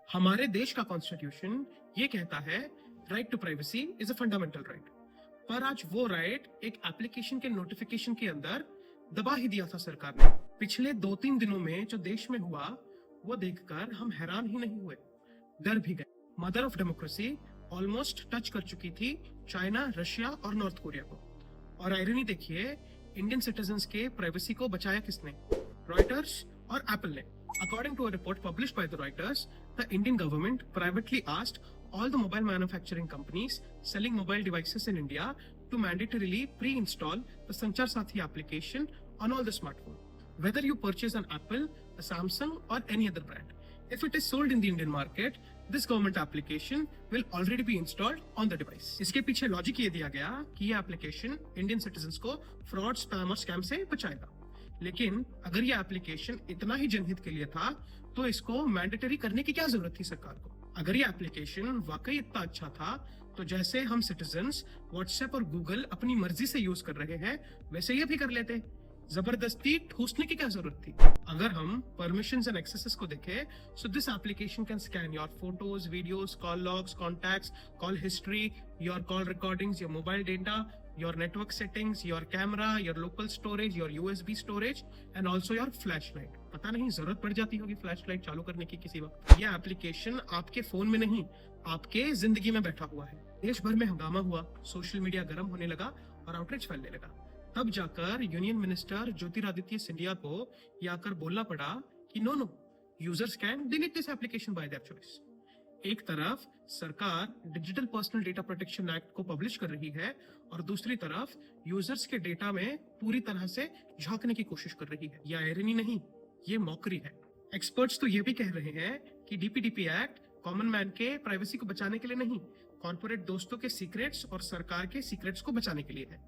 हमारे देश का कॉन्स्टिट्यूशन ये कहता है right to privacy is a fundamental right, पर आज वो राइट एक एप्लीकेशन के नोटिफिकेशन के अंदर दबा ही दिया था सरकार ने। पिछले 2-3 दिनों में जो देश में हुआ वो देखकर हम हैरान ही नहीं हुए, डर भी गए। Mother of democracy almost touch कर चुकी थी चाइना, रशिया और नॉर्थ कोरिया को। और आयरनी देखिए, इंडियन सिटीजन्स के प्राइवेसी को बचाया किसने? रॉयटर्स और एप्पल ने। According to a report published by the Reuters, the Indian government privately asked all the mobile manufacturing companies selling mobile devices in India to mandatorily pre-install the Sanchar Sathi application on all the smartphones, whether you purchase an Apple, a Samsung or any other brand. If it is sold in the Indian market, this government application will already be installed on the device. इसके पीछे logic ये दिया गया कि ये application Indian citizens को fraud, spam और scam से बचाएगा। लेकिन अगर ये एप्लीकेशन इतना ही जनहित के लिए था तो इसको मैंडेटरी करने की क्या जरूरत थी सरकार को? अगर ये एप्लीकेशन वाकई इतना अच्छा था तो जैसे हम सिटीजन्स व्हाट्सएप और गूगल अपनी मर्जी से यूज कर रहे हैं वैसे ये भी कर लेते। जबरदस्ती ठूसने की क्या जरूरत थी? अगर हम परमिशंस एंड एक्सेसेस को देखें, so this application can scan your photos, videos, call logs, contacts, call history, your call recordings, your mobile data, your network settings, your camera, your local storage, your USB storage and also your flashlight। पता नहीं जरूरत पड़ जाती होगी flashlight चालू करने की किसी वक्त। यह एप्लीकेशन आपके फोन में नहीं, आपके जिंदगी में बैठा हुआ है। देश भर में हंगामा हुआ, सोशल मीडिया गर्म होने लगा और आउटरीच फैलने लगा। तब जाकर यूनियन मिनिस्टर ज्योतिरादित्य सिंधिया को यह आकर बोलना पड़ा कि no, users can delete this application by their choice. एक तरफ सरकार digital personal data protection act को पब्लिश कर रही है और दूसरी तरफ यूजर्स के डेटा में पूरी तरह से झांकने की कोशिश कर रही है। यह आयरनी नहीं, ये मौकरी है। एक्सपर्ट्स तो ये भी कह रहे हैं कि डीपीडीपी एक्ट कॉमन मैन के प्राइवेसी को बचाने के लिए नहीं, कॉर्पोरेट दोस्तों के सीक्रेट्स और सरकार के सीक्रेट्स को बचाने के लिए है,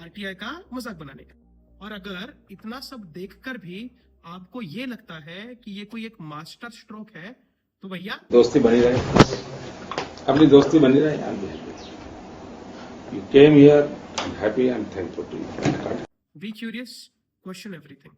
आरटीआई का मजाक बनाने का। और अगर इतना सब देखकर भी आपको ये लगता है कि ये कोई एक मास्टर स्ट्रोक है तो भैया दोस्ती बनी रहे, अपनी दोस्ती बनी रहे। You came here, I'm happy and thankful to you. Be curious, question everything.